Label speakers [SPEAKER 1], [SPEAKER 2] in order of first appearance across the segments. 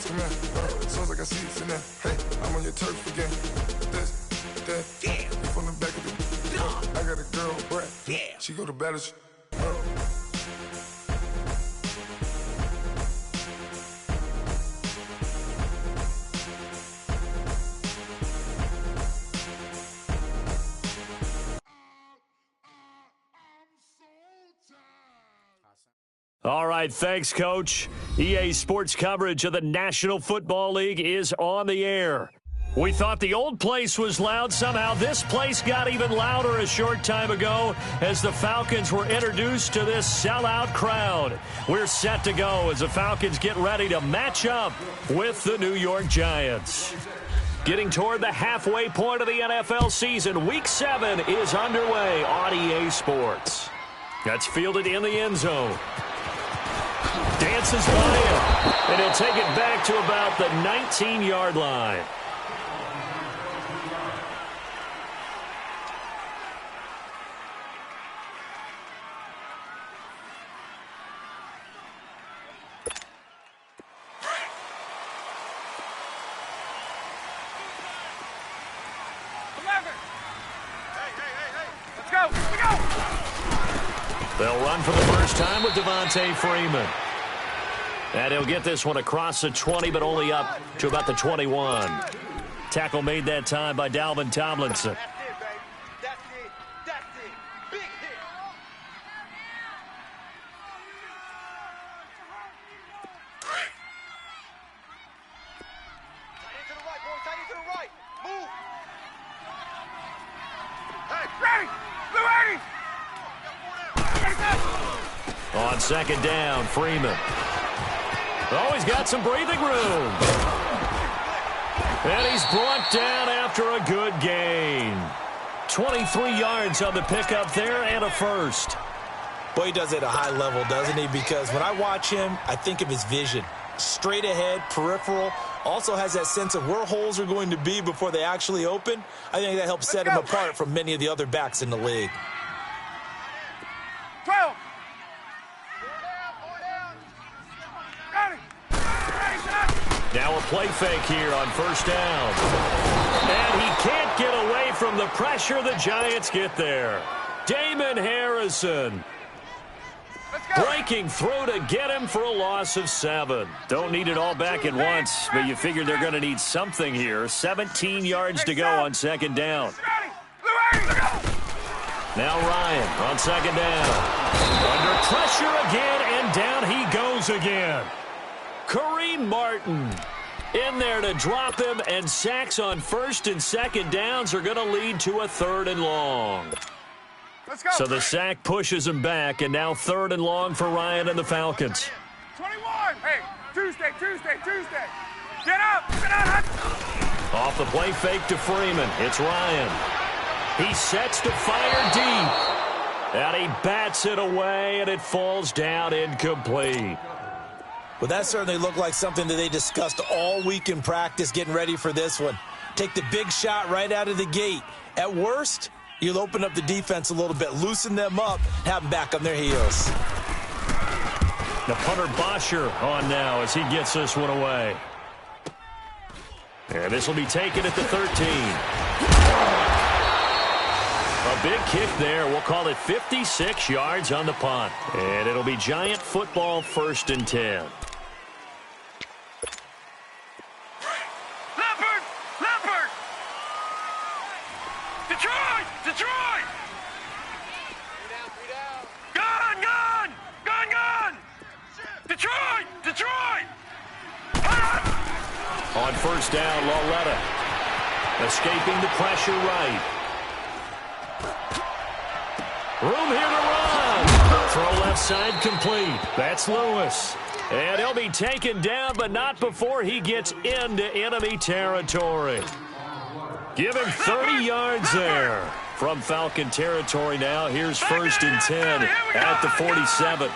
[SPEAKER 1] Oscar, man. Sounds like I see it in there. Hey, I'm on your turf again. This, that, yeah. From the back of the. I got a girl, Brad. Yeah. She go to battle.
[SPEAKER 2] All right, thanks, Coach. EA Sports coverage of the National Football League is on the air. We thought the old place was loud. Somehow this place got even louder a short time ago as the Falcons were introduced to this sellout crowd. We're set to go as the Falcons get ready to match up with the New York Giants. Getting toward the halfway point of the NFL season, Week 7 is underway on EA Sports. That's fielded in the end zone. Dances by him, and he'll take it back to about the 19-yard line.
[SPEAKER 3] Let's go!
[SPEAKER 2] They'll run for the first time with Devontae Freeman. And he'll get this one across the 20, but only up to about the 21. Tackle made that time by Dalvin Tomlinson.
[SPEAKER 3] That's it, baby. That's it. That's it. Big hit. Tight end to the right, boy. Tight end to the right. Move. Hey, ready. Blue 80.
[SPEAKER 2] On second down, Freeman. Oh, he's got some breathing room. And he's brought down after a good gain. 23 yards on the pickup there and a first.
[SPEAKER 4] Boy, he does it at a high level, doesn't he? Because when I watch him, I think of his vision. Straight ahead, peripheral. Also has that sense of where holes are going to be before they actually open. I think that helps set him apart from many of the other backs in the league.
[SPEAKER 3] 12.
[SPEAKER 2] Now a play fake here on first down. And he can't get away from the pressure. The Giants get there. Damon Harrison breaking through to get him for a loss of 7. Don't need it all back at once, but you figure they're going to need something here. 17 yards to go on second down. Now Ryan on second down. Under pressure again, and down he goes again. Kareem Martin in there to drop him, and sacks on first and second downs are going to lead to a 3rd and long.
[SPEAKER 3] Let's go.
[SPEAKER 2] So the sack pushes him back, and now 3rd and long for Ryan and the Falcons.
[SPEAKER 3] 21. Hey, Tuesday. Get up.
[SPEAKER 2] Off the play fake to Freeman. It's Ryan. He sets to fire deep. And he bats it away, and it falls down incomplete.
[SPEAKER 4] Well, that certainly looked like something that they discussed all week in practice getting ready for this one. Take the big shot right out of the gate. At worst, you'll open up the defense a little bit, loosen them up, have them back on their heels.
[SPEAKER 2] The punter Bosher on now as he gets this one away. And this will be taken at the 13. A big kick there. We'll call it 56 yards on the punt. And it'll be Giant football 1st and 10.
[SPEAKER 3] Leopard! Detroit! Three down. Gun! Detroit!
[SPEAKER 2] On first down, Loletta. Escaping the pressure right. Room here to run. Throw left side complete. That's Lewis. And he'll be taken down, but not before he gets into enemy territory. Give him 30 yards there. From Falcon territory now, here's 1st and 10 at the 47.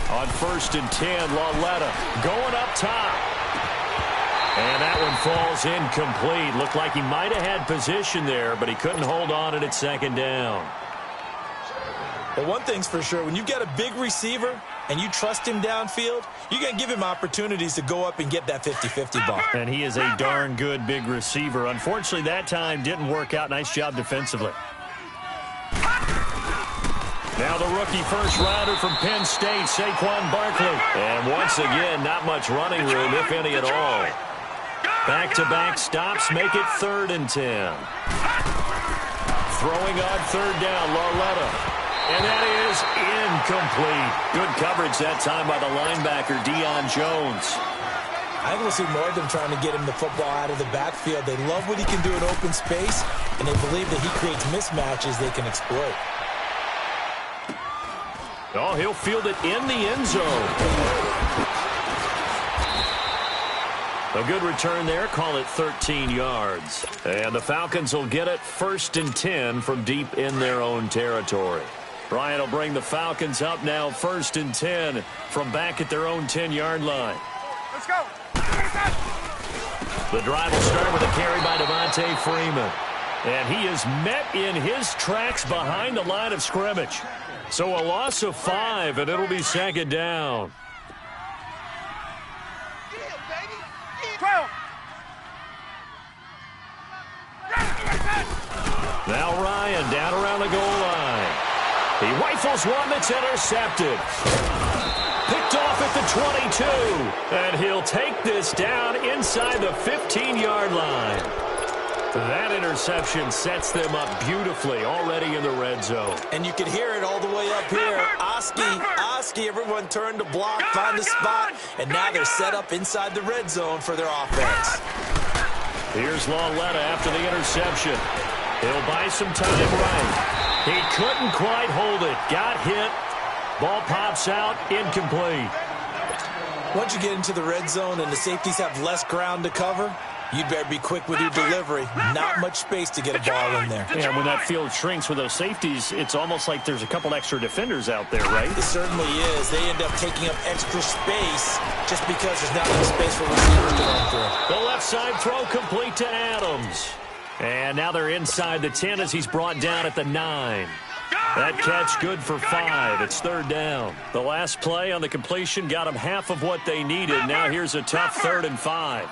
[SPEAKER 2] On 1st and 10, Loletta going up top. And that one falls incomplete. Looked like he might have had position there, but he couldn't hold on at second down.
[SPEAKER 4] Well, one thing's for sure. When you've got a big receiver, and you trust him downfield, you're going to give him opportunities to go up and get that 50-50 ball.
[SPEAKER 2] And he is a darn good big receiver. Unfortunately, that time didn't work out. Nice job defensively. Now the rookie first-rounder from Penn State, Saquon Barkley. And once again, not much running room, if any at all. Back-to-back stops make it 3rd and 10. Throwing on 3rd down, Lauletta. And that is incomplete. Good coverage that time by the linebacker, Deion Jones.
[SPEAKER 4] I think we'll see more of them trying to get him the football out of the backfield. They love what he can do in open space, and they believe that he creates mismatches they can exploit.
[SPEAKER 2] Oh, he'll field it in the end zone. A good return there. Call it 13 yards. And the Falcons will get it 1st and 10 from deep in their own territory. Bryant will bring the Falcons up now 1st and 10 from back at their own 10-yard line.
[SPEAKER 3] Let's go.
[SPEAKER 2] The drive will start with a carry by Devontae Freeman. And he is met in his tracks behind the line of scrimmage. So a loss of 5, and it'll be 2nd down.
[SPEAKER 3] 12.
[SPEAKER 2] Now Ryan down around the goal line. He rifles one that's intercepted. Picked off at the 22. And he'll take this down inside the 15-yard line. That interception sets them up beautifully already in the red zone.
[SPEAKER 4] And you can hear it all the way up here. Oski, everyone turned to block, find a spot, and now they're set up inside the red zone for their offense.
[SPEAKER 2] Here's Lauletta after the interception. He'll buy some time right. He couldn't quite hold it. Got hit. Ball pops out. Incomplete.
[SPEAKER 4] Once you get into the red zone and the safeties have less ground to cover, you'd better be quick with your delivery. Not much space to get a ball in there.
[SPEAKER 2] Yeah, when that field shrinks with those safeties, it's almost like there's a couple extra defenders out there, right?
[SPEAKER 4] It certainly is. They end up taking up extra space just because there's not enough space for receivers to run through.
[SPEAKER 2] The left side throw complete to Adams. And now they're inside the 10 as he's brought down at the 9. That catch good for 5. It's 3rd down. The last play on the completion got them half of what they needed. Now here's a tough 3rd and 5.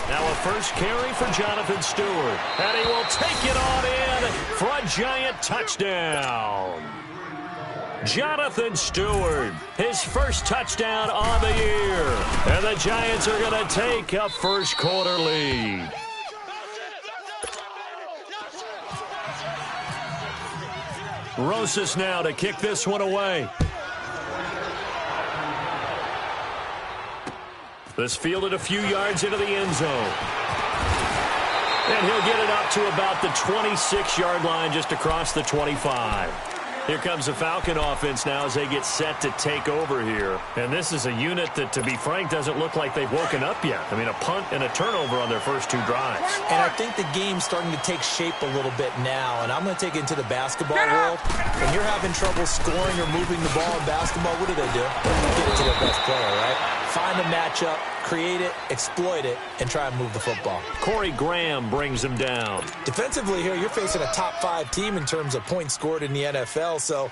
[SPEAKER 2] Now a first carry for Jonathan Stewart. And he will take it on in for a giant touchdown. Jonathan Stewart, his first touchdown on the year. And the Giants are going to take a first-quarter lead. Rosas now to kick this one away. This fielded a few yards into the end zone. And he'll get it up to about the 26-yard line just across the 25. Here comes the Falcon offense now as they get set to take over here. And this is a unit that, to be frank, doesn't look like they've woken up yet. I mean, a punt and a turnover on their first 2 drives.
[SPEAKER 4] And I think the game's starting to take shape a little bit now. And I'm going to take it into the basketball world. When you're having trouble scoring or moving the ball in basketball, what do? Get it to their best player, right? Find a matchup, create it, exploit it, and try and move the football.
[SPEAKER 2] Corey Graham brings him down.
[SPEAKER 4] Defensively here, you're facing a top 5 team in terms of points scored in the NFL. So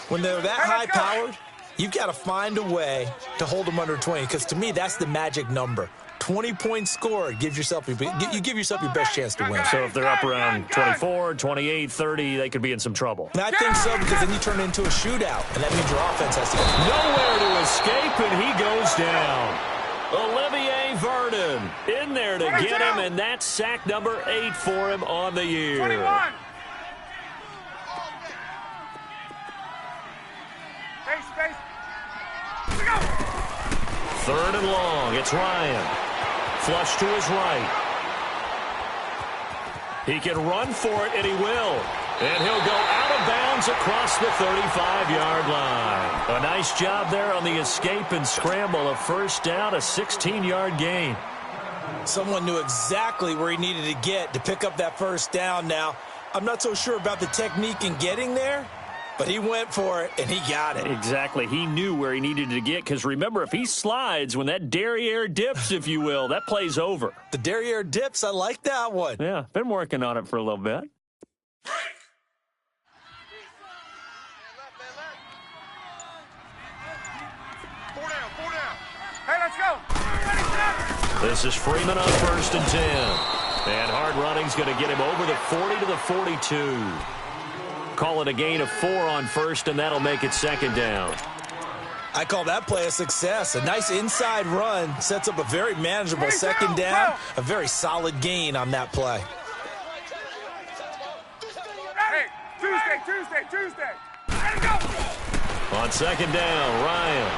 [SPEAKER 4] when they're that high-powered, you've got to find a way to hold them under 20. Because to me, that's the magic number. 20 points scored gives yourself you give yourself your best chance to win.
[SPEAKER 2] So if they're up around 24, 28, 30, they could be in some trouble.
[SPEAKER 4] And I think so, because then you turn it into a shootout, and that means your offense has to go.
[SPEAKER 2] Nowhere to escape, and he goes down. Olivier Vernon in there to get him, and that's sack number 8 for him on the year.
[SPEAKER 3] 21. Space. Here we go.
[SPEAKER 2] 3rd and long. It's Ryan. Flush to his right. He can run for it, and he will. And he'll go out of bounds across the 35-yard line. A nice job there on the escape and scramble. A first down, a 16-yard gain.
[SPEAKER 4] Someone knew exactly where he needed to get to pick up that first down. Now, I'm not so sure about the technique in getting there, but he went for it, and he got it.
[SPEAKER 2] Exactly. He knew where he needed to get, because remember, if he slides, when that derriere dips, if you will, that play's over.
[SPEAKER 4] The derriere dips, I like that one.
[SPEAKER 2] Yeah, been working on it for a little bit.
[SPEAKER 3] Let's go. Ready, set.
[SPEAKER 2] This is Freeman on 1st and 10. And hard running's going to get him over the 40 to the 42. Call it a gain of 4 on 1st, and that'll make it 2nd down.
[SPEAKER 4] I call that play a success. A nice inside run sets up a very manageable 2nd down. A very solid gain on that play.
[SPEAKER 3] Hey, Tuesday. Ready, go.
[SPEAKER 2] On 2nd down, Ryan.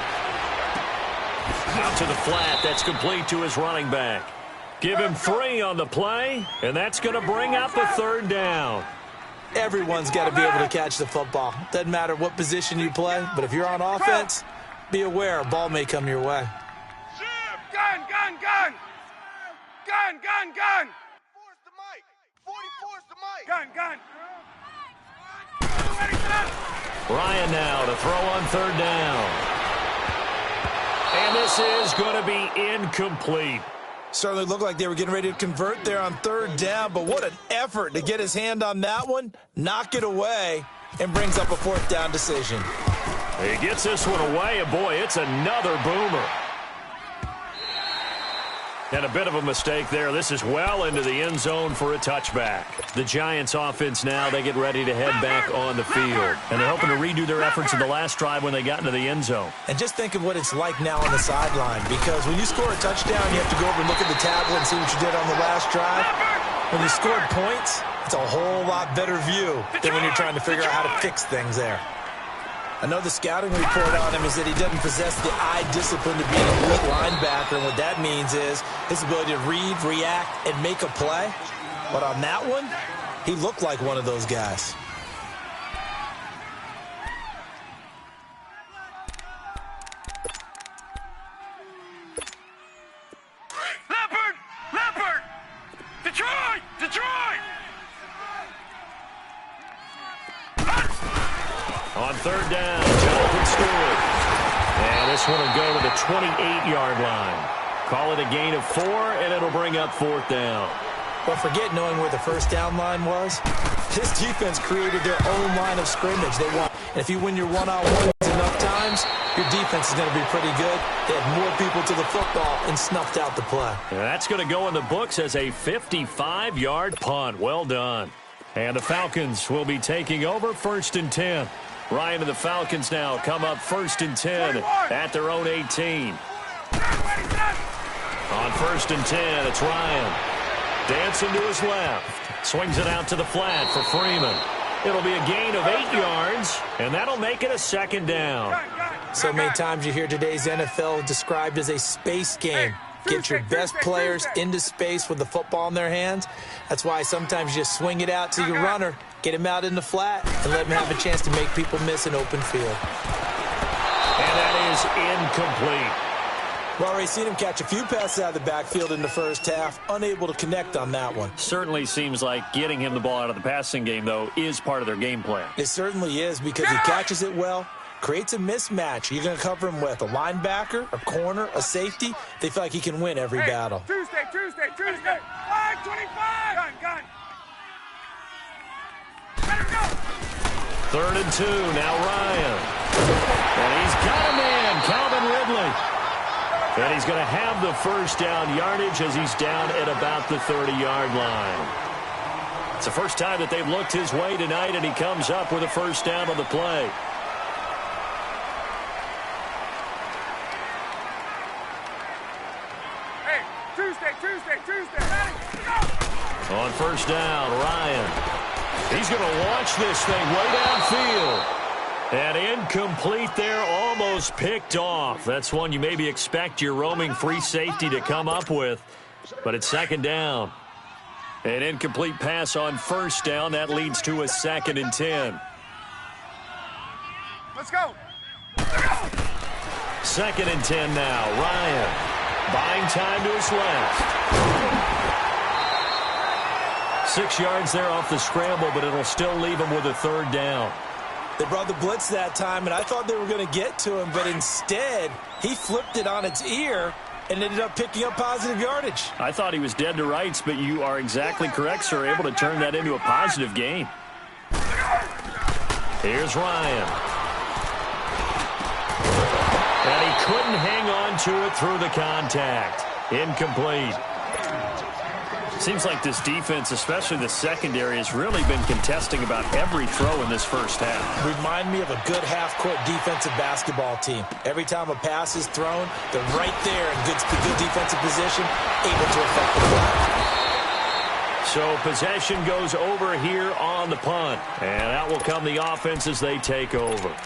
[SPEAKER 2] Out to the flat. That's complete to his running back. Give him 3 on the play, and that's going to bring up a 3rd down.
[SPEAKER 4] Everyone's got to be able to catch the football. Doesn't matter what position you play, but if you're on offense, be aware a ball may come your way.
[SPEAKER 3] Gun. Force the mic. 44's the mic. Gun. Ready, set.
[SPEAKER 2] Ryan now to throw on 3rd down. And this is going to be incomplete.
[SPEAKER 4] Certainly looked like they were getting ready to convert there on 3rd down, but what an effort to get his hand on that one, knock it away, and brings up a 4th down decision.
[SPEAKER 2] He gets this one away, and boy, it's another boomer. And a bit of a mistake there. This is well into the end zone for a touchback. The Giants offense now, they get ready to head back on the field. And they're hoping to redo their efforts in the last drive when they got into the end zone.
[SPEAKER 4] And just think of what it's like now on the sideline, because when you score a touchdown, you have to go over and look at the tablet and see what you did on the last drive. When you scored points, it's a whole lot better view than when you're trying to figure out how to fix things there. I know the scouting report on him is that he doesn't possess the eye discipline to be an elite linebacker, and what that means is his ability to read, react, and make a play. But on that one, he looked like one of those guys.
[SPEAKER 3] Leopard! Detroit!
[SPEAKER 2] On 3rd down, Jonathan Stewart. And this one will go to the 28-yard line. Call it a gain of 4, and it'll bring up 4th down.
[SPEAKER 4] But forget knowing where the first down line was. This defense created their own line of scrimmage. They want, and if you win your one-on-ones enough times, your defense is going to be pretty good. They had more people to the football and snuffed out the play.
[SPEAKER 2] And that's going to go in the books as a 55-yard punt. Well done. And the Falcons will be taking over 1st and 10. Ryan and the Falcons now come up 1st and 10 at their own 18. On 1st and 10, it's Ryan. Dancing to his left. Swings it out to the flat for Freeman. It'll be a gain of 8 yards, and that'll make it a 2nd down.
[SPEAKER 4] So many times you hear today's NFL described as a space game. Get your best players into space with the football in their hands. That's why sometimes you just swing it out to your runner, get him out in the flat, and let him have a chance to make people miss an open field.
[SPEAKER 2] And that is incomplete.
[SPEAKER 4] We've already seen him catch a few passes out of the backfield in the first half, unable to connect on that one.
[SPEAKER 2] Certainly seems like getting him the ball out of the passing game, though, is part of their game plan.
[SPEAKER 4] It certainly is, because he catches it well, creates a mismatch. You're going to cover him with a linebacker, a corner, a safety. They feel like he can win every battle.
[SPEAKER 3] Tuesday. 5:25. Gun. Let him go.
[SPEAKER 2] 3rd and 2, now Ryan. And he's got a man, Calvin Ridley. And he's going to have the 1st down yardage as he's down at about the 30-yard line. It's the first time that they've looked his way tonight, and he comes up with a 1st down on the play.
[SPEAKER 3] Hey, Tuesday.
[SPEAKER 2] On 1st down, Ryan. He's going to launch this thing way downfield. And incomplete there, almost picked off. That's one you maybe expect your roaming free safety to come up with. But it's 2nd down. An incomplete pass on 1st down. That leads to a 2nd and 10.
[SPEAKER 3] Let's go.
[SPEAKER 2] 2nd and 10 now. Ryan buying time to his left. 6 yards there off the scramble, but it'll still leave him with a 3rd down.
[SPEAKER 4] They brought the blitz that time, and I thought they were going to get to him, but instead, he flipped it on its ear and ended up picking up positive yardage.
[SPEAKER 2] I thought he was dead to rights, but you are exactly correct, sir. Able to turn that into a positive gain. Here's Ryan. And he couldn't hang on to it through the contact. Incomplete. Seems like this defense, especially the secondary, has really been contesting about every throw in this first half.
[SPEAKER 4] Remind me of a good half-court defensive basketball team. Every time a pass is thrown, they're right there in good defensive position, able to affect the play.
[SPEAKER 2] So possession goes over here on the punt. And out will come the offense as they take over.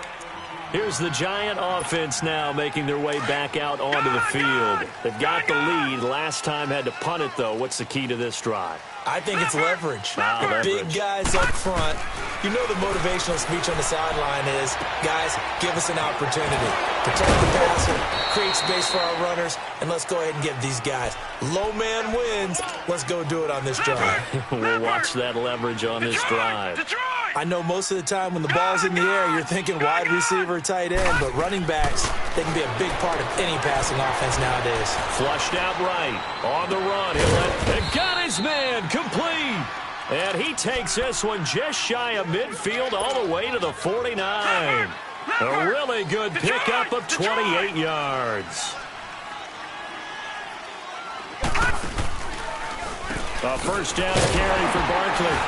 [SPEAKER 2] Here's the Giant offense now making their way back out onto the field. They've got the lead. Last time had to punt it, though. What's the key to this drive?
[SPEAKER 4] I think it's leverage.
[SPEAKER 2] Leverage.
[SPEAKER 4] Big guys up front. You know the motivational speech on the sideline is, guys, give us an opportunity. Protect the passer, create space for our runners, and let's go ahead and give these guys. Low man wins. Let's go do it on this drive.
[SPEAKER 2] We'll watch that leverage on this drive.
[SPEAKER 4] I know most of the time when the ball's in the air, you're thinking wide receiver, tight end, but running backs, they can be a big part of any passing offense nowadays.
[SPEAKER 2] Flushed out right. On the run. He got his man. Complete. And he takes this one just shy of midfield all the way to the 49. A really good pickup of 28 yards. A first down carry for Barkley.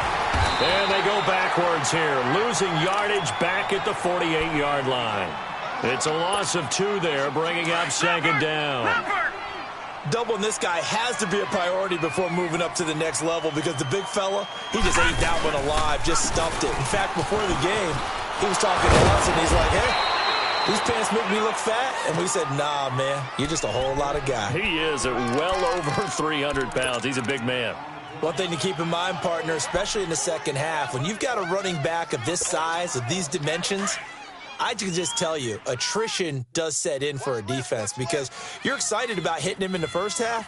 [SPEAKER 2] And they go backwards here, losing yardage back at the 48-yard line. It's a loss of 2 there, bringing up second down.
[SPEAKER 4] Doubling this guy has to be a priority before moving up to the next level because the big fella, he just ate that one alive, just stuffed it. In fact, before the game, he was talking to us, and he's like, hey, these pants make me look fat? And we said, nah, man, you're just a whole lot of guy.
[SPEAKER 2] He is at well over 300 pounds. He's a big man.
[SPEAKER 4] One thing to keep in mind, partner, especially in the second half, when you've got a running back of this size, of these dimensions, I can just tell you, attrition does set in for a defense because you're excited about hitting him in the first half.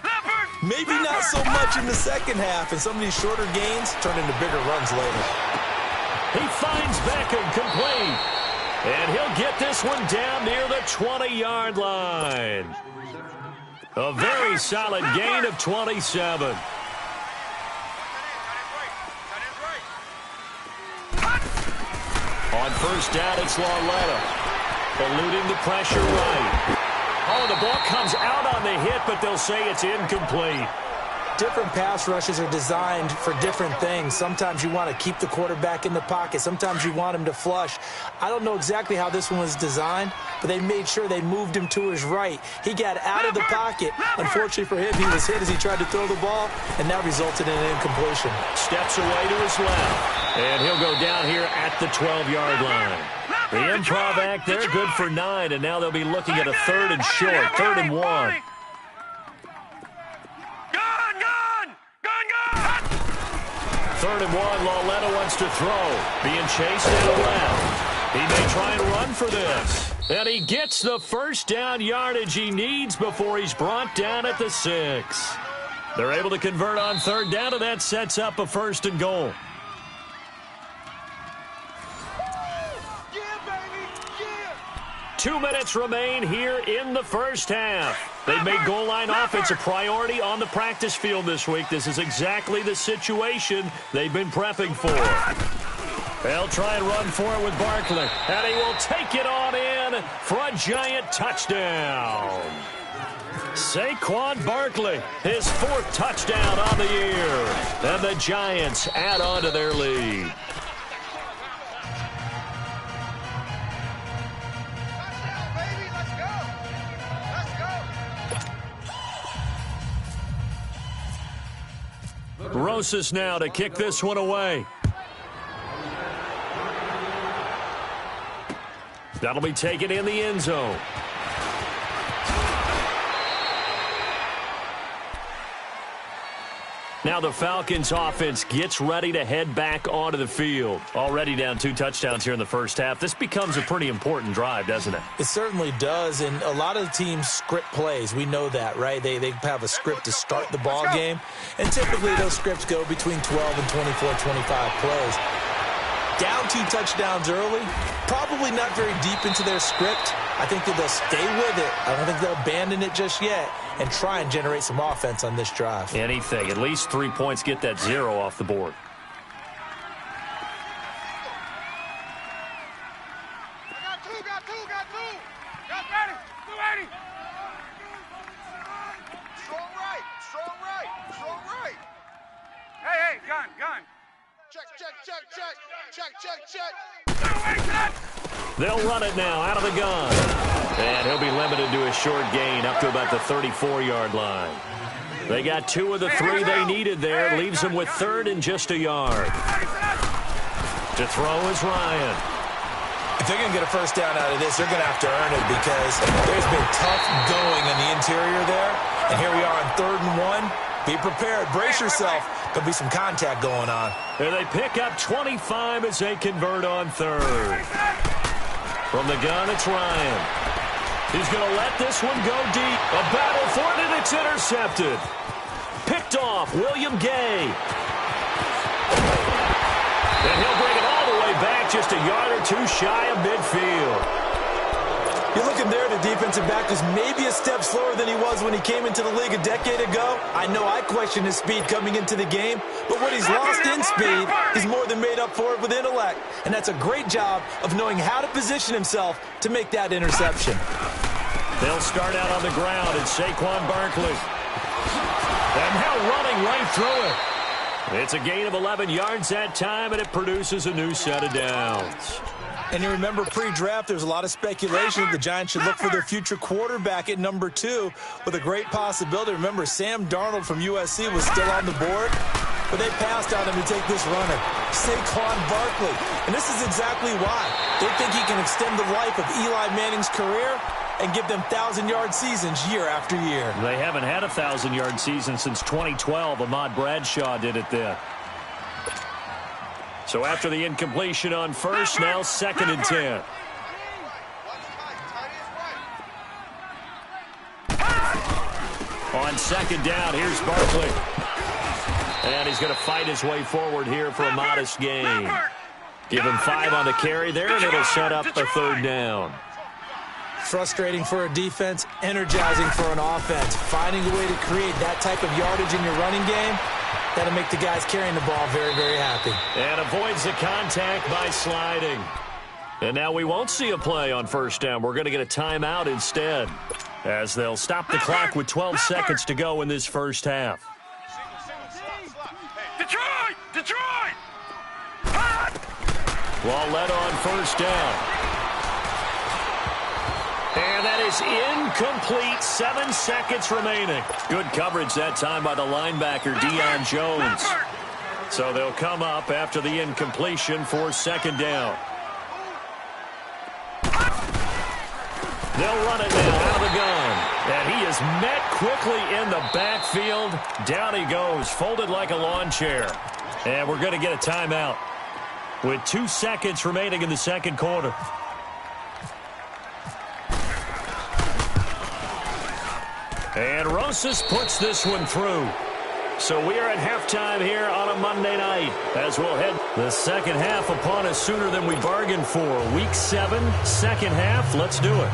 [SPEAKER 4] Maybe not so much in the second half, and some of these shorter gains turn into bigger runs later.
[SPEAKER 2] He finds Beckham complete, and he'll get this one down near the 20-yard line. A very solid gain of 27. On first down, it's Lauletta. Eluding the pressure right. Oh, the ball comes out on the hit, but they'll say it's incomplete.
[SPEAKER 4] Different pass rushes are designed for different things. Sometimes you want to keep the quarterback in the pocket. Sometimes you want him to flush. I don't know exactly how this one was designed, but they made sure they moved him to his right. He got out of the pocket. Unfortunately for him, he was hit as he tried to throw the ball, and that resulted in an incompletion.
[SPEAKER 2] Steps away to his left, and he'll go down here at the 12-yard line. The improv act, they're good for 9, and now they'll be looking at a 3rd and short, 3rd and 1. 3rd and 1, Lauletta wants to throw. Being chased to the left. He may try and run for this. And he gets the first down yardage he needs before he's brought down at the 6. They're able to convert on 3rd down, and that sets up a 1st and goal.
[SPEAKER 3] Yeah, baby, yeah.
[SPEAKER 2] 2 minutes remain here in the first half. They've made goal line offense a priority on the practice field this week. This is exactly the situation they've been prepping for. They'll try and run for it with Barkley. And he will take it on in for a Giant touchdown. Saquon Barkley, his 4th touchdown on the year. And the Giants add on to their lead. Rosas now to kick this one away. That'll be taken in the end zone. Now the Falcons offense gets ready to head back onto the field. Already down 2 touchdowns here in the first half. This becomes a pretty important drive, doesn't it?
[SPEAKER 4] It certainly does, and a lot of the teams script plays. We know that, right? They have a script to start the ball game, and typically those scripts go between 12 and 24, 25 plays. Down 2 touchdowns early, probably not very deep into their script. I think that they'll stay with it. I don't think they'll abandon it just yet and try and generate some offense on this drive.
[SPEAKER 2] Anything. At least 3 points, get that 0 off the board.
[SPEAKER 3] Got two. Got ready.
[SPEAKER 2] They'll run it now out of the gun. And he'll be limited to a short gain up to about the 34-yard line. They got 2 of the 3 they needed there. Leaves them with 3rd and just a yard. To throw is Ryan.
[SPEAKER 4] If they're going to get a first down out of this, they're going to have to earn it because there's been tough going in the interior there. And here we are on 3rd and 1. Be prepared. Brace yourself. There'll be some contact going on.
[SPEAKER 2] And they pick up 25 as they convert on 3rd. From the gun, it's Ryan. He's going to let this one go deep. A battle for it, and it's intercepted. Picked off, William Gay. And he'll bring it all the way back, just a yard or 2 shy of midfield.
[SPEAKER 4] You're looking there, the defensive back is maybe a step slower than he was when he came into the league a decade ago. I know I questioned his speed coming into the game, but what he's lost in speed, he's more than made up for it with intellect. And that's a great job of knowing how to position himself to make that interception.
[SPEAKER 2] They'll start out on the ground, and Saquon Barkley. And now running right through it. It's a gain of 11 yards that time, and it produces a new set of downs.
[SPEAKER 4] And you remember pre-draft, there's a lot of speculation that the Giants should look for their future quarterback at number 2 with a great possibility. Remember, Sam Darnold from USC was still on the board, but they passed on him to take this runner, Saquon Barkley. And this is exactly why. They think he can extend the life of Eli Manning's career and give them 1,000-yard seasons year after year.
[SPEAKER 2] They haven't had a 1,000-yard season since 2012. Ahmad Bradshaw did it then. So after the incompletion on first, now 2nd and 10. On 2nd down, here's Barkley. And he's going to fight his way forward here for a modest gain. Give him 5 on the carry there, and it'll set up a 3rd down.
[SPEAKER 4] Frustrating for a defense, energizing for an offense. Finding a way to create that type of yardage in your running game, that'll make the guys carrying the ball very, very happy.
[SPEAKER 2] And avoids the contact by sliding. And now we won't see a play on 1st down. We're going to get a timeout instead, as they'll stop the clock with 12 seconds to go in this first half.
[SPEAKER 3] Detroit!
[SPEAKER 2] Well led on 1st down. And that is incomplete. 7 seconds remaining. Good coverage that time by the linebacker, Deion Jones. So they'll come up after the incompletion for 2nd down. They'll run it now out of the gun. And he is met quickly in the backfield. Down he goes, folded like a lawn chair. And we're going to get a timeout with 2 seconds remaining in the 2nd quarter. And Rosas puts this one through. So we are at halftime here on a Monday night as we'll head the 2nd half upon us sooner than we bargained for. Week 7, 2nd half. Let's do it.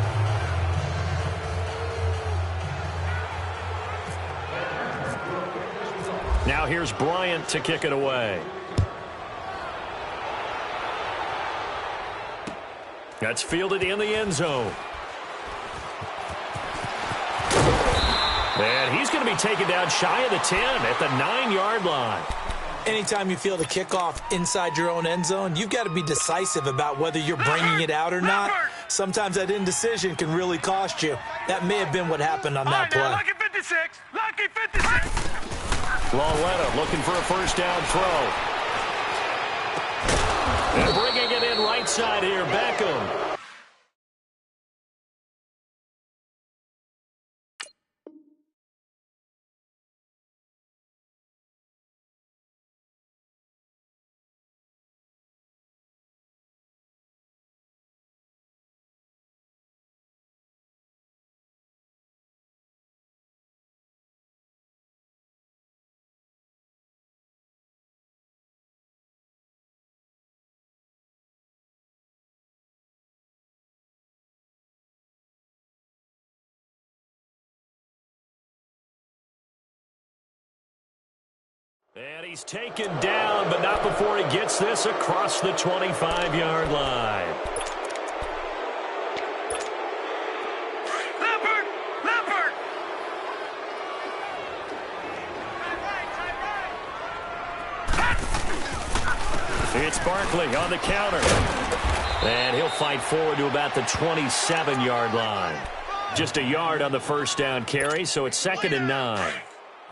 [SPEAKER 2] Now here's Bryant to kick it away. That's fielded in the end zone. And he's going to be taken down shy of the 10 at the 9-yard line.
[SPEAKER 4] Anytime you feel the kickoff inside your own end zone, you've got to be decisive about whether you're bringing it out or not. Sometimes that indecision can really cost you. That may have been what happened on that play.
[SPEAKER 3] Lucky 56! Lucky 56!
[SPEAKER 2] Lauletta looking for a 1st down throw. And bringing it in right side here, Beckham. And he's taken down, but not before he gets this across the 25-yard line.
[SPEAKER 3] Leopard!
[SPEAKER 2] It's Barkley on the counter. And he'll fight forward to about the 27-yard line. Just a yard on the first down carry, so it's 2nd and 9.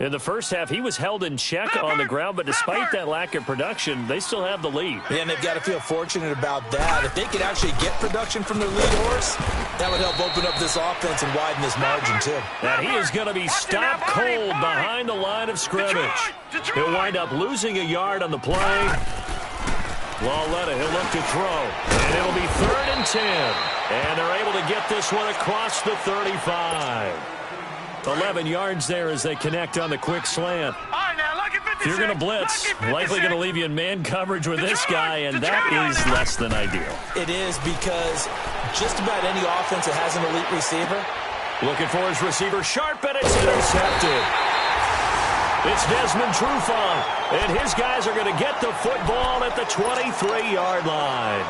[SPEAKER 2] In the first half, he was held in check on the ground, but despite that lack of production, they still have the lead.
[SPEAKER 4] Yeah, and they've got to feel fortunate about that. If they could actually get production from their lead horse, that would help open up this offense and widen this margin, too.
[SPEAKER 2] And he is going to be stopped cold behind the line of scrimmage. He'll wind up losing a yard on the play. Lauletta, he'll look to throw, and it'll be 3rd and 10. And they're able to get this one across the 35. 11 yards there as they connect on the quick slant. If you're going to blitz, likely going to leave you in man coverage with this guy, and that is less than ideal.
[SPEAKER 4] It is, because just about any offense that has an elite receiver.
[SPEAKER 2] Looking for his receiver, sharp, and it's intercepted. It's Desmond Trufant, and his guys are going to get the football at the 23-yard line.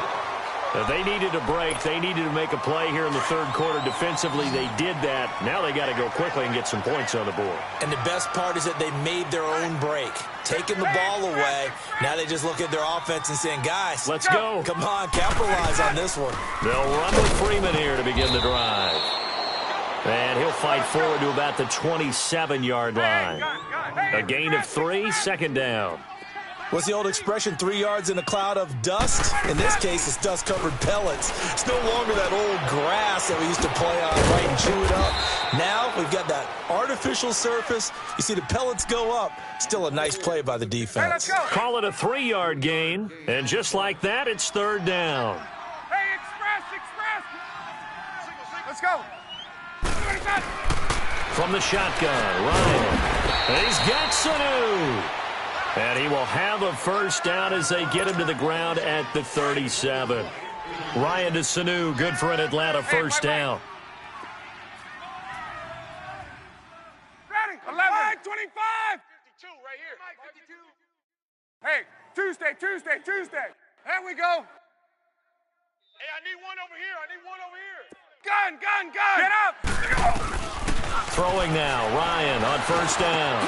[SPEAKER 2] They needed a break. They needed to make a play here in the third quarter. Defensively, they did that. Now they got to go quickly and get some points on the board. And the best part is that they made their own break, taking the ball away. Now they just look at their offense and saying, guys, let's go. Come on, capitalize on this one. They'll run with Freeman here to begin the drive. And he'll fight forward to about the 27-yard line. A gain of 3, 2nd down. What's the old expression, 3 yards in a cloud of dust? In this case, it's dust-covered pellets. It's no longer that old grass that we used to play on, right, and chew it up. Now we've got that artificial surface. You see the pellets go up. Still a nice play by the defense. Call it a 3-yard gain, and just like that, it's 3rd down.
[SPEAKER 3] Hey, express! Let's go!
[SPEAKER 2] From the shotgun, Ryan. He's got Sanu. And he will have a first down as they get him to the ground at the 37. Ryan to Sanu, good for an Atlanta first down.
[SPEAKER 3] Ready? 11, 25. 52 right here. 52. Hey, Tuesday. There we go. Hey, I need one over here. Gun. Get up.
[SPEAKER 2] Throwing now, Ryan on first down.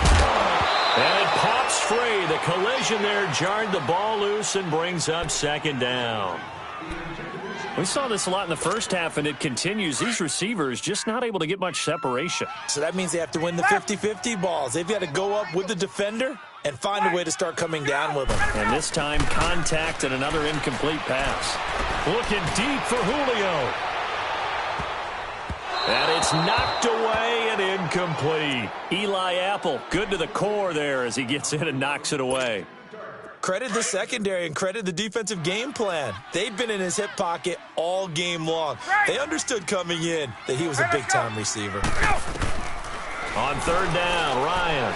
[SPEAKER 2] And it pops free. The collision there jarred the ball loose and brings up 2nd down. We saw this a lot in the first half, and it continues. These receivers just not able to get much separation.
[SPEAKER 4] So that means they have to win the 50-50 balls. They've got to go up with the defender and find a way to start coming down with them.
[SPEAKER 2] And this time, contact and another incomplete pass. Looking deep for Julio. And it's knocked away and incomplete. Eli Apple, good to the core there as he gets in and knocks it away.
[SPEAKER 4] Credit the secondary and credit the defensive game plan. They've been in his hip pocket all game long. They understood coming in that he was a big-time receiver.
[SPEAKER 2] On 3rd down, Ryan.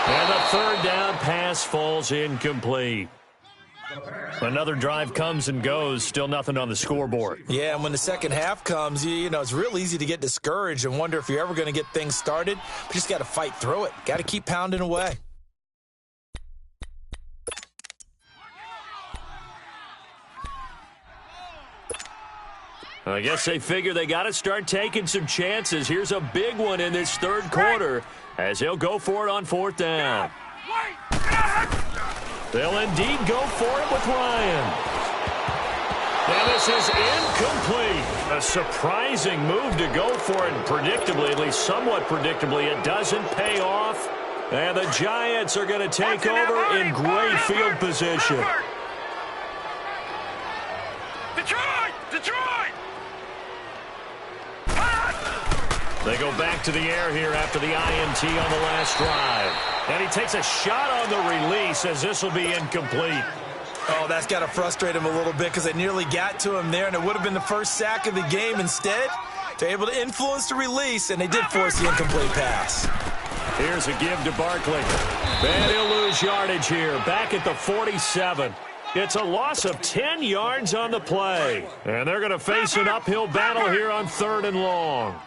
[SPEAKER 2] And the 3rd down pass falls incomplete. Another drive comes and goes, still nothing on the scoreboard.
[SPEAKER 4] Yeah, and when the second half comes, you know, it's real easy to get discouraged and wonder if you're ever going to get things started. But you just got to fight through it. Got to keep pounding away.
[SPEAKER 2] I guess they figure they got to start taking some chances. Here's a big one in this third quarter as he'll go for it on 4th down. They'll indeed go for it with Ryan. And this is incomplete. A surprising move to go for it, and predictably, at least somewhat predictably, it doesn't pay off. And the Giants are going to take over in great field position.
[SPEAKER 3] Detroit!
[SPEAKER 2] They go back to the air here after the INT on the last drive. And he takes a shot on the release as this will be incomplete.
[SPEAKER 4] Oh, that's got to frustrate him a little bit because they nearly got to him there, and it would have been the first sack of the game. Instead, they're able to influence the release, and they did force the incomplete pass.
[SPEAKER 2] Here's a give to Barkley. And he'll lose yardage here, back at the 47. It's a loss of 10 yards on the play. And they're going to face an uphill battle here on 3rd and long.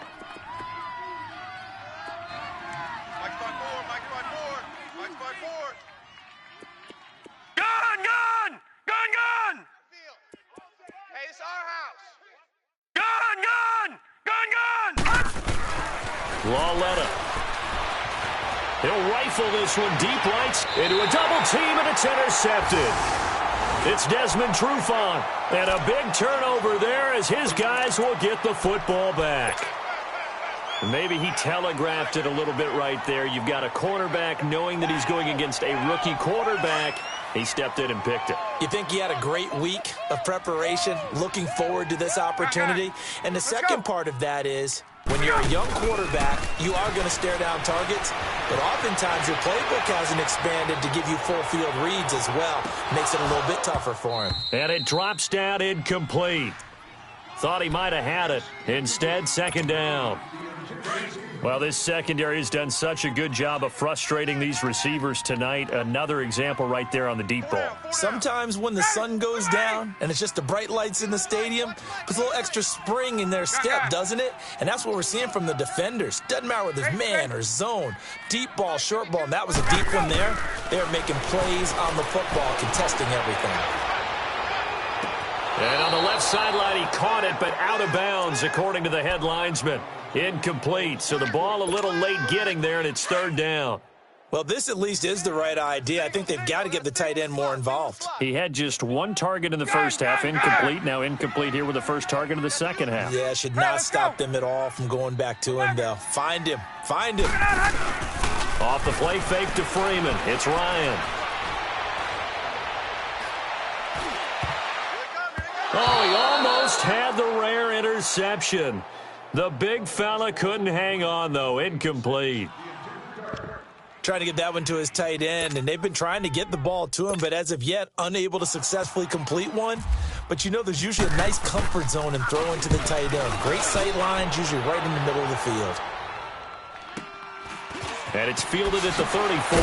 [SPEAKER 2] Lauletta. He'll rifle this one deep right into a double team, and it's intercepted. It's Desmond Trufant, and a big turnover there as his guys will get the football back. Maybe he telegraphed it a little bit right there. You've got a cornerback knowing that he's going against a rookie quarterback. He stepped in and picked it.
[SPEAKER 4] You think he had a great week of preparation, looking forward to this opportunity? And the second part of that is, when you're a young quarterback, you are going to stare down targets, but oftentimes your playbook hasn't expanded to give you full field reads as well. Makes it a little bit tougher for him.
[SPEAKER 2] And it drops down incomplete. Thought he might have had it. Instead, second down. Well, this secondary has done such a good job of frustrating these receivers tonight. Another example right there on the deep ball.
[SPEAKER 4] Sometimes when the sun goes down and it's just the bright lights in the stadium, puts a little extra spring in their step, doesn't it? And that's what we're seeing from the defenders. Doesn't matter whether it's man or zone, deep ball, short ball, and that was a deep one there. They're making plays on the football, contesting everything.
[SPEAKER 2] And on the left sideline, he caught it, but out of bounds, according to the head linesman. Incomplete, so the ball a little late getting there, and it's third down.
[SPEAKER 4] Well, this at least is the right idea. I think they've got to get the tight end more involved.
[SPEAKER 2] He had just one target in the first half, incomplete. Now incomplete here with the first target of the second half.
[SPEAKER 4] Yeah, should not stop them at all from going back to him, though. Find him. Find him.
[SPEAKER 2] Off the play fake to Freeman. It's Ryan. Oh, he almost had the rare interception. The big fella couldn't hang on, though. Incomplete.
[SPEAKER 4] Trying to get that one to his tight end, and they've been trying to get the ball to him, but as of yet, unable to successfully complete one. But you know there's usually a nice comfort zone in throwing to the tight end. Great sight lines, usually right in the middle of the field.
[SPEAKER 2] And it's fielded at the 34.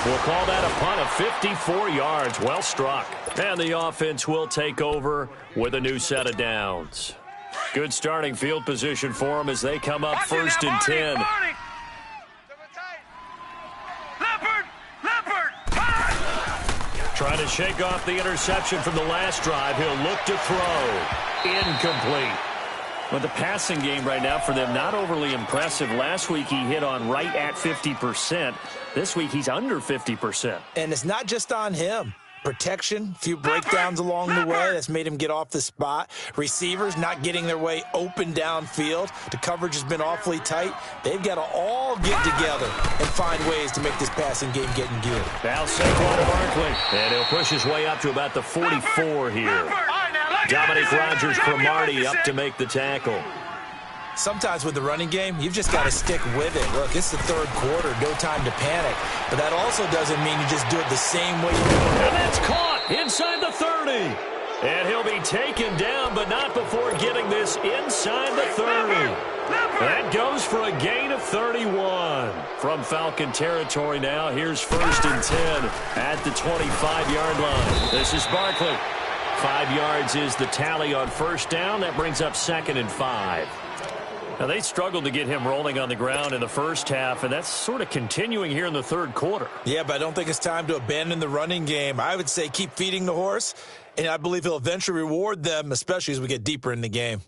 [SPEAKER 2] We'll call that a punt of 54 yards. Well struck. And the offense will take over with a new set of downs. Good starting field position for them as they come up first and 10. Trying to shake off the interception from the last drive. He'll look to throw. Incomplete. Well, the passing game right now for them, not overly impressive. Last week he hit on right at 50%. This week he's under 50%.
[SPEAKER 4] And it's not just on him. Protection, a few breakdowns along the way. That's made him get off the spot. Receivers not getting their way open downfield. The coverage has been awfully tight. They've got to all get together and find ways to make this passing game get in gear.
[SPEAKER 2] Now Saquon Barkley. And he'll push his way up to about the 44 here. Dominic Rodgers-Cromartie up to make the tackle.
[SPEAKER 4] Sometimes with the running game, you've just got to stick with it. Look, it's the third quarter, no time to panic. But that also doesn't mean you just do it the same way you do it.
[SPEAKER 2] And that's caught inside the 30. And he'll be taken down, but not before getting this inside the 30. That goes for a gain of 31. From Falcon territory now, here's first and 10 at the 25-yard line. This is Barkley. 5 yards is the tally on first down. That brings up second and 5. Now, they struggled to get him rolling on the ground in the first half, and that's sort of continuing here in the third quarter.
[SPEAKER 4] Yeah, but I don't think it's time to abandon the running game. I would say keep feeding the horse, and I believe he'll eventually reward them, especially as we get deeper in the game.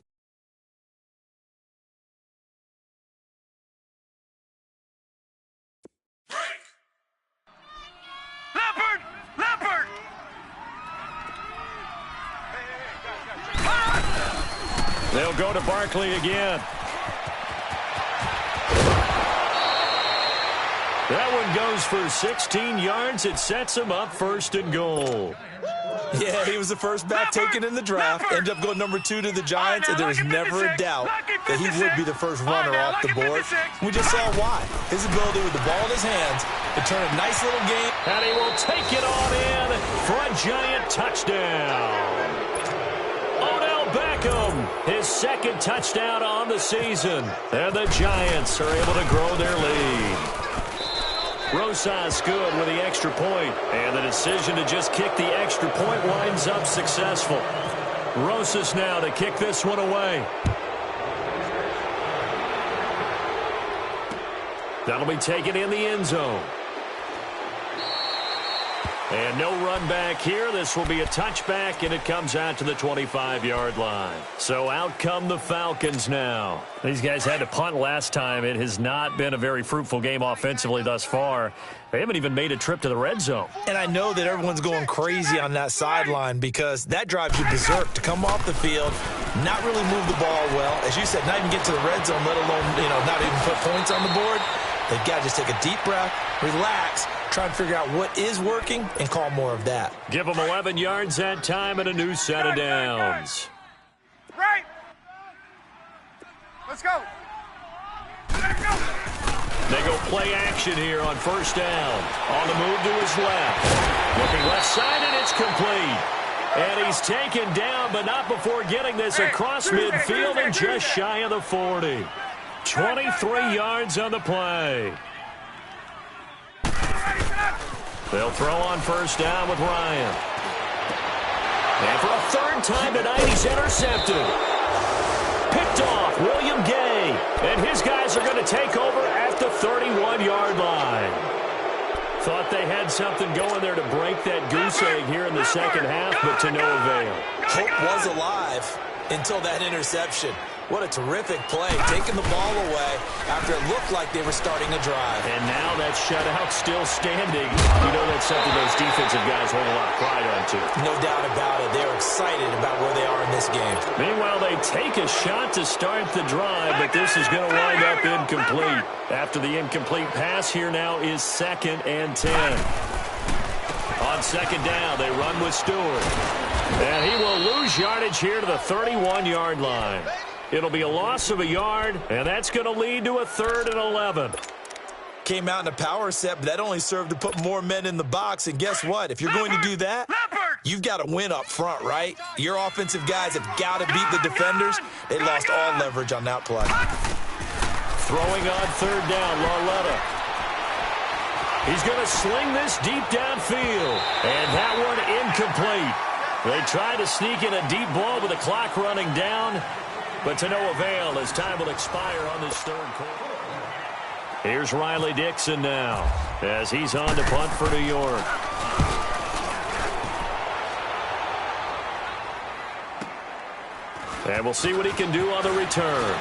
[SPEAKER 2] They'll go to Barkley again. That one goes for 16 yards. It sets him up first and goal.
[SPEAKER 4] Yeah, he was the first back taken in the draft. Ended up going number 2 to the Giants, and there was never a doubt that he would be the first runner off the board. We just saw why. His ability with the ball in his hands to turn a nice little game.
[SPEAKER 2] And he will take it on in for a giant touchdown. Odell Beckham, his second touchdown on the season. And the Giants are able to grow their lead. Rosas good with the extra point, and the decision to just kick the extra point winds up successful. Rosas now to kick this one away. That'll be taken in the end zone. And no run back here. This will be a touchback, and it comes out to the 25-yard line. So out come the Falcons now. These guys had to punt last time. It has not been a very fruitful game offensively thus far. They haven't even made a trip to the red zone.
[SPEAKER 4] And I know that everyone's going crazy on that sideline because that drives you berserk to come off the field, not really move the ball well. As you said, not even get to the red zone, let alone, not even put points on the board. They've got to just take a deep breath, relax, try and figure out what is working, and call more of that.
[SPEAKER 2] Give them 11 yards that time and a new set of downs.
[SPEAKER 3] Right. Let's go. Let's go.
[SPEAKER 2] They go play action here on first down. On the move to his left. Looking left side, and it's complete. And he's taken down, but not before getting this across midfield and just shy of the 40. 23 yards on the play. They'll throw on first down with Ryan. And for a third time tonight, he's intercepted. Picked off William Gay. And his guys are going to take over at the 31-yard line. Thought they had something going there to break that goose egg here in the second half, but to no avail.
[SPEAKER 4] Hope was alive until that interception. What a terrific play, taking the ball away after it looked like they were starting a drive.
[SPEAKER 2] And now that shutout still standing. You know that's something those defensive guys hold a lot of pride onto.
[SPEAKER 4] No doubt about it. They're excited about where they are in this game.
[SPEAKER 2] Meanwhile, they take a shot to start the drive, but this is going to wind up incomplete. After the incomplete pass, here now is 2nd and 10. On second down, they run with Stewart. And he will lose yardage here to the 31-yard line. It'll be a loss of a yard, and that's going to lead to a 3rd and 11.
[SPEAKER 4] Came out in a power set, but that only served to put more men in the box. And guess what? If you're going to do that, you've got to win up front, right? Your offensive guys have got to beat the defenders. They lost all leverage on that play.
[SPEAKER 2] Throwing on third down, Larletta. He's going to sling this deep downfield, and that one incomplete. They try to sneak in a deep ball with the clock running down, but to no avail as time will expire on this third quarter. Here's Riley Dixon now as he's on to punt for New York. And we'll see what he can do on the return.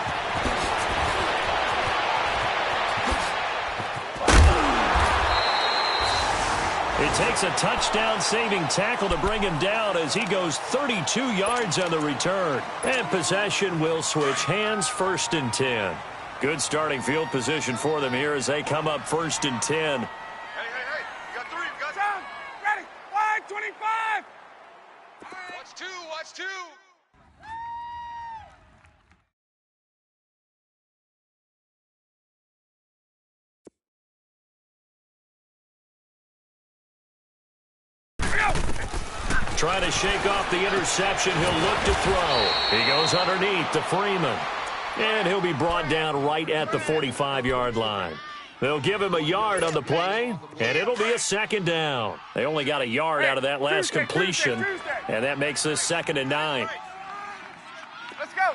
[SPEAKER 2] It takes a touchdown-saving tackle to bring him down as he goes 32 yards on the return. And possession will switch hands, 1st and 10. Good starting field position for them here as they come up 1st and 10.
[SPEAKER 3] Hey. You got 3. You got time. Ready. Flag 25. Watch 2. Watch 2.
[SPEAKER 2] Trying to shake off the interception. He'll look to throw. He goes underneath to Freeman. And he'll be brought down right at the 45-yard line. They'll give him a yard on the play, and it'll be a 2nd down. They only got a yard out of that last completion, and that makes this 2nd and 9.
[SPEAKER 3] Let's go.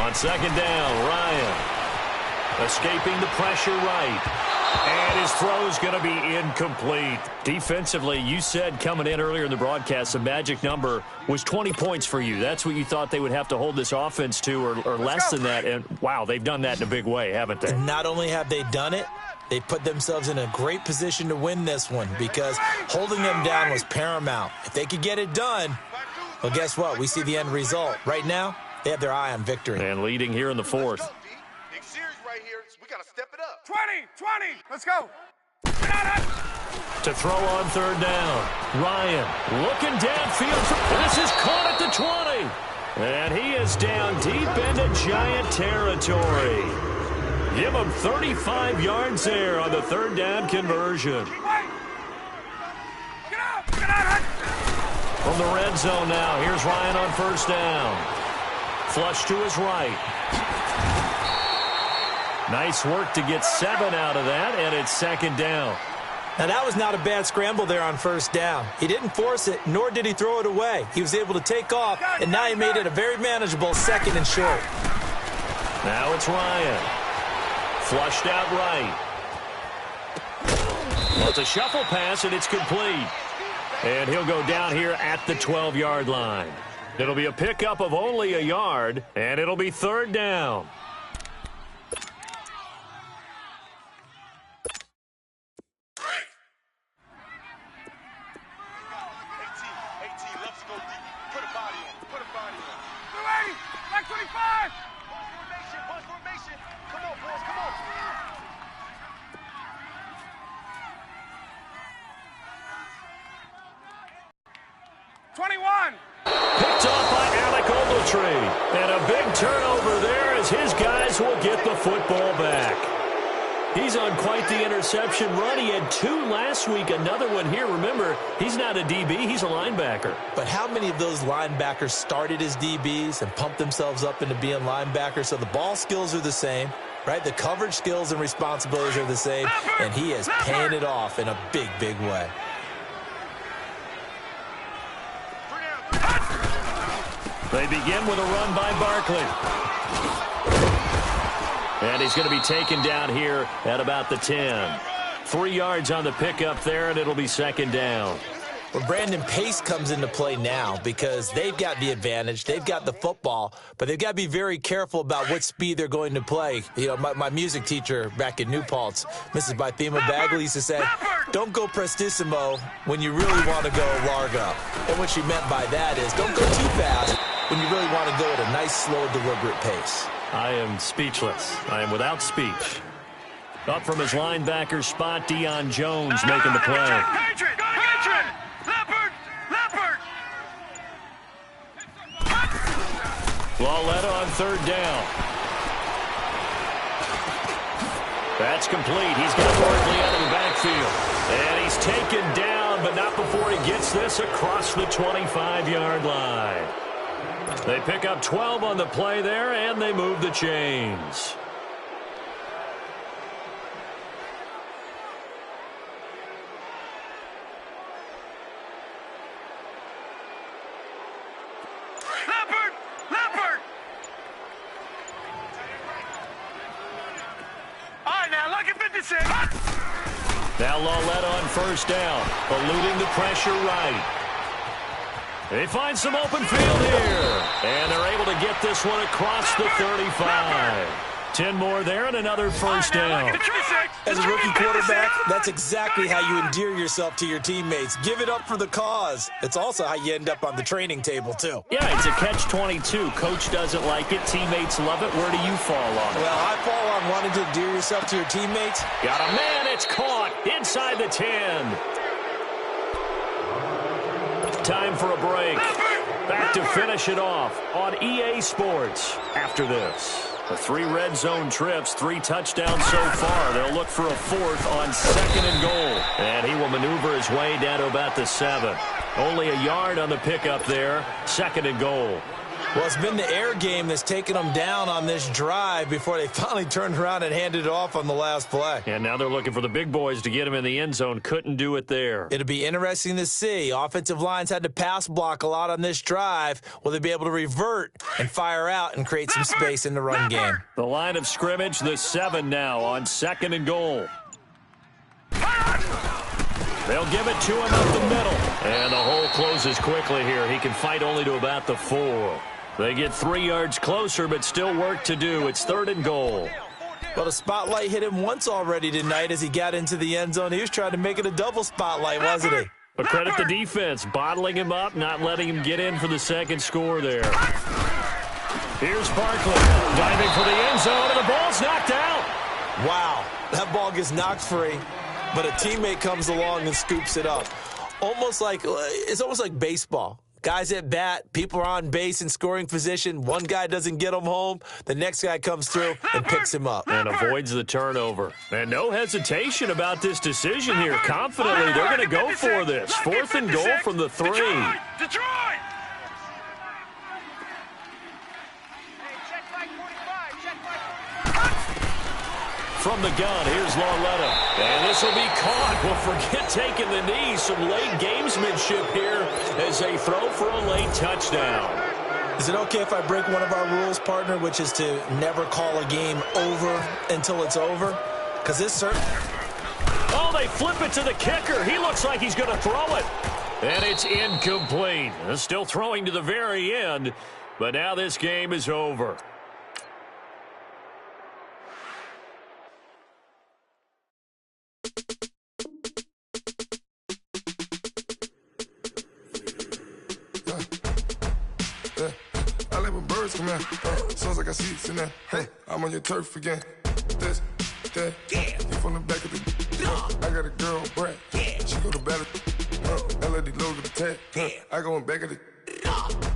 [SPEAKER 2] On 2nd down, Ryan escaping the pressure right. And his throw's going to be incomplete. Defensively, you said coming in earlier in the broadcast, the magic number was 20 points for you. That's what you thought they would have to hold this offense to or less than that. And, wow, they've done that in a big way, haven't they?
[SPEAKER 4] Not only have they done it, they put themselves in a great position to win this one because holding them down was paramount. If they could get it done, well, guess what? We see the end result. Right now, they have their eye on victory.
[SPEAKER 2] And leading here in the 4th.
[SPEAKER 3] Big series right here. We got to step it up. 20. Let's go.
[SPEAKER 2] To throw on 3rd down. Ryan looking downfield. This is caught at the 20. And he is down deep into Giant territory. Give him 35 yards there on the 3rd down conversion. From the red zone now, here's Ryan on 1st down. Flush to his right. Nice work to get 7 out of that, and it's 2nd down.
[SPEAKER 4] Now, that was not a bad scramble there on 1st down. He didn't force it, nor did he throw it away. He was able to take off, and now he made it a very manageable 2nd and short.
[SPEAKER 2] Now it's Ryan. Flushed out right. Well, it's a shuffle pass, and it's complete. And he'll go down here at the 12-yard line. It'll be a pickup of only a yard, and it'll be third down. Picked off by Alec Ogletree. And a big turnover there as his guys will get the football back. He's on quite the interception run. He had 2 last week, another one here. Remember, he's not a DB, he's a linebacker.
[SPEAKER 4] But how many of those linebackers started as DBs and pumped themselves up into being linebackers? So the ball skills are the same, right? The coverage skills and responsibilities are the same, and he is paying it off in a big, big way.
[SPEAKER 2] They begin with a run by Barkley. And he's going to be taken down here at about the 10. 3 yards on the pickup there, and it'll be second down.
[SPEAKER 4] Well, Brandon, pace comes into play now because they've got the advantage. They've got the football, but they've got to be very careful about what speed they're going to play. You know, my music teacher back in New Paltz, Mrs. Bythema Bagley, used to say, don't go prestissimo when you really want to go largo. And what she meant by that is don't go too fast when you really want to go at a nice, slow, deliberate pace.
[SPEAKER 2] I am speechless. I am without speech. Up from his linebacker spot, Deion Jones making the play. Lauletta on third down. That's complete. He's got Barkley out of the backfield. And he's taken down, but not before he gets this across the 25-yard line. They pick up 12 on the play there, and they move the chains. Now Lauletta on first down, eluding the pressure right. They find some open field here, and they're able to get this one across the 35. 10 more there and another first down.
[SPEAKER 4] As a rookie quarterback, that's exactly how you endear yourself to your teammates. Give it up for the cause. It's also how you end up on the training table, too.
[SPEAKER 2] Yeah, it's a catch-22. Coach doesn't like it. Teammates love it. Where do you fall on it?
[SPEAKER 4] Well, I fall on wanting to endear yourself to your teammates.
[SPEAKER 2] Got a man. It's caught inside the 10. Time for a break. Back to finish it off on EA Sports after this. The 3 red zone trips, 3 touchdowns so far. They'll look for a 4th on 2nd and goal. And he will maneuver his way down to about the 7. Only a yard on the pickup there. 2nd and goal.
[SPEAKER 4] Well, it's been the air game that's taken them down on this drive before they finally turned around and handed it off on the last play.
[SPEAKER 2] And now they're looking for the big boys to get him in the end zone. Couldn't do it there.
[SPEAKER 4] It'll be interesting to see. Offensive lines had to pass block a lot on this drive. Will they be able to revert and fire out and create some space in the run game?
[SPEAKER 2] The line of scrimmage, the 7 now on 2nd and goal. They'll give it to him up the middle. And the hole closes quickly here. He can fight only to about the 4. They get 3 yards closer, but still work to do. It's 3rd and goal.
[SPEAKER 4] Well, the spotlight hit him once already tonight as he got into the end zone. He was trying to make it a double spotlight, wasn't he?
[SPEAKER 2] But credit the defense, bottling him up, not letting him get in for the 2nd score there. Here's Barkley diving for the end zone, and the ball's knocked out.
[SPEAKER 4] Wow, that ball gets knocked free, but a teammate comes along and scoops it up. It's almost like baseball. Guys at bat, people are on base in scoring position. One guy doesn't get him home. The next guy comes through and picks him up.
[SPEAKER 2] And avoids the turnover. And no hesitation about this decision here. Confidently, they're going to go for this. 4th and goal from the 3.
[SPEAKER 3] Detroit!
[SPEAKER 2] From the gun, here's Lauletta. And this will be caught. Well, forget taking the knee. Some late gamesmanship here as they throw for a late touchdown.
[SPEAKER 4] Is it okay if I break one of our rules, partner, which is to never call a game over until it's over? Because this certainly...
[SPEAKER 2] Oh, Oh, they flip it to the kicker. He looks like he's going to throw it. And it's incomplete. Still throwing to the very end, but now this game is over.
[SPEAKER 1] I like when birds come out. Sounds like I seats in there. Hey, I'm on your turf again. This, that, you from the back of the. I got a girl, Brad. She go to battle. LAD low to the tag. I go in back of the.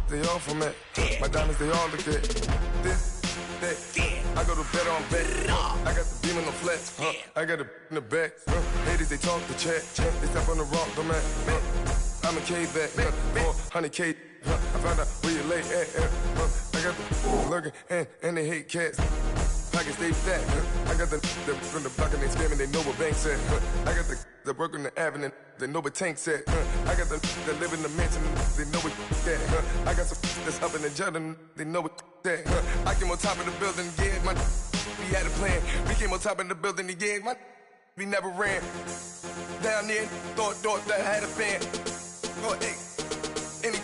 [SPEAKER 1] They all from that. My diamonds, they all look at. This, that. I go to bed on bed. I got the beam in the flats. I got it in the back. Ladies, they talk the chat. They step on the rock, the man. I'm a K back, 400K. I found out where you lay at. I got the lurking and they hate cats. Pockets stay fat. I got the from the block and they scamming, they know what banks at. I got the work on the avenue, they know what tanks at. I got the that live in the mansion, they know what that. I got some that's up in the Jordan, they know what that. I came on top of the building, yeah, my we had a plan. We came on top of the building, yeah, my we never ran. Down there, thought that had a fan. Oh, hey, any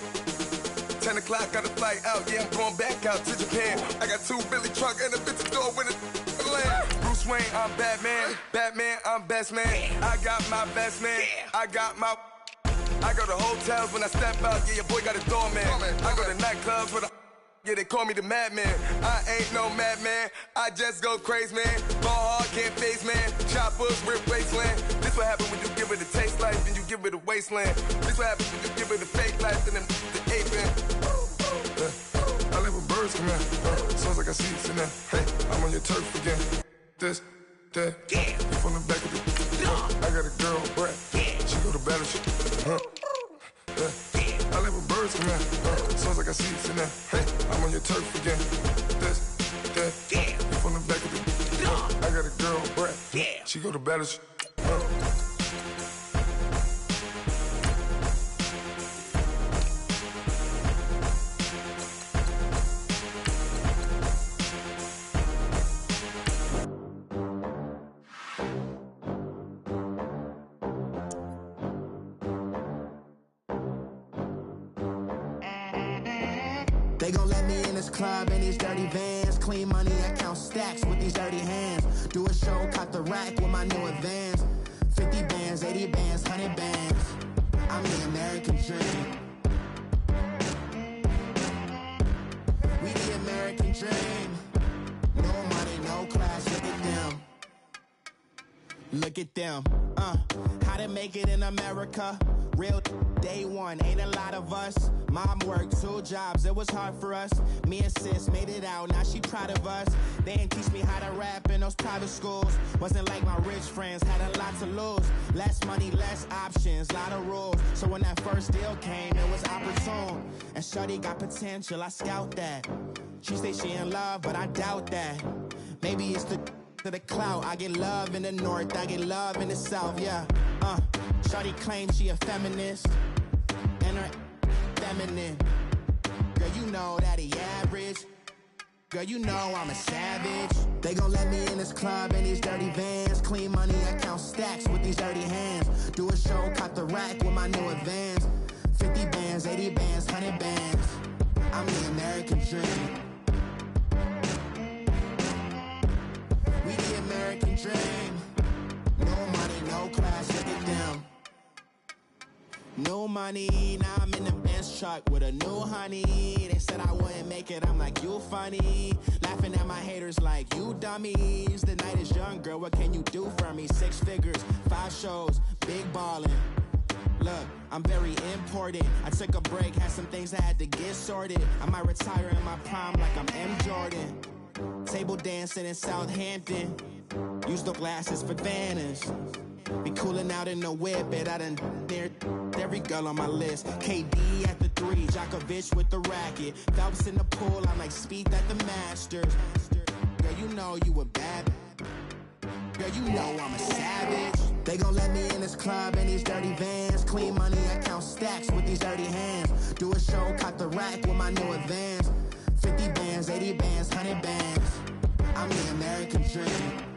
[SPEAKER 1] 10 o'clock, got a flight out, yeah, I'm going back out to Japan. I got 2 Billy truck and a bitch door with a land. Bruce Wayne, I'm Batman, I'm best man. I got my best man, I go to hotels when I step out, yeah, your boy got a doorman. I go to nightclubs with a, yeah, they call me the madman. I ain't no madman, I just go crazy, man. Ball hard, can't face, man. Choppers, rip wasteland. This what happen when you give it a taste life and you give it a wasteland. This what happens when you give it a fake life and then the ape in. I like when birds come out. Sounds like I seats in there. Hey, I'm on your turf again. This, that, you from the back of the. I got a girl, Brad. She go to battle. I like when birds come out. Sounds like I seats in there. Hey, I'm on your turf again. This, that, you from the back of the. I got a girl, Brad. She go to battle.
[SPEAKER 5] They gon' let me in this club in these dirty vans. Clean money, I count stacks with these dirty hands. Do a show, caught the rack with my new advance. 50 bands, 80 bands, 100 bands. I'm the American dream. We the American dream. No money, no class, look at them. Look at them, how to make it in America. Real day one, ain't a lot of us. Mom worked 2 jobs, it was hard for us. Me and sis made it out, now she proud of us. They didn't teach me how to rap in those private schools. Wasn't like my rich friends, had a lot to lose. Less money, less options, lot of rules. So when that first deal came, it was opportune. And shorty got potential, I scout that. She say she in love, but I doubt that. Maybe it's the clout. I get love in the north, I get love in the south, yeah. Shorty claims she a feminist, and her feminine. Girl, you know that he average. Girl, you know I'm a savage. They gon' let me in this club in these dirty vans. Clean money, I count stacks with these dirty hands. Do a show, caught the rack with my new advance. 50 bands, 80 bands, 100 bands. I'm the American dream. We the American dream. No money, no class, look at them. No money, now I'm in the Benz truck with a new honey. They said I wouldn't make it, I'm like, you funny. Laughing at my haters like, you dummies. The night is young, girl, what can you do for me? 6 figures, 5 shows, big ballin'. Look, I'm very important. I took a break, had some things I had to get sorted. I might retire in my prime like I'm M. Jordan. Table dancing in Southampton. Use the glasses for Vannas. Be cooling out in the whip, and I done dared every girl on my list. KD at the 3, Djokovic with the racket. Phelps in the pool, I'm like Speed at the Masters. Girl, you know you a bad. Girl, you know I'm a savage. They gon' let me in this club in these dirty vans. Clean money, I count stacks with these dirty hands. Do a show, caught the rack with my new advance. 50 bands, 80 bands, 100 bands. I'm the American dream.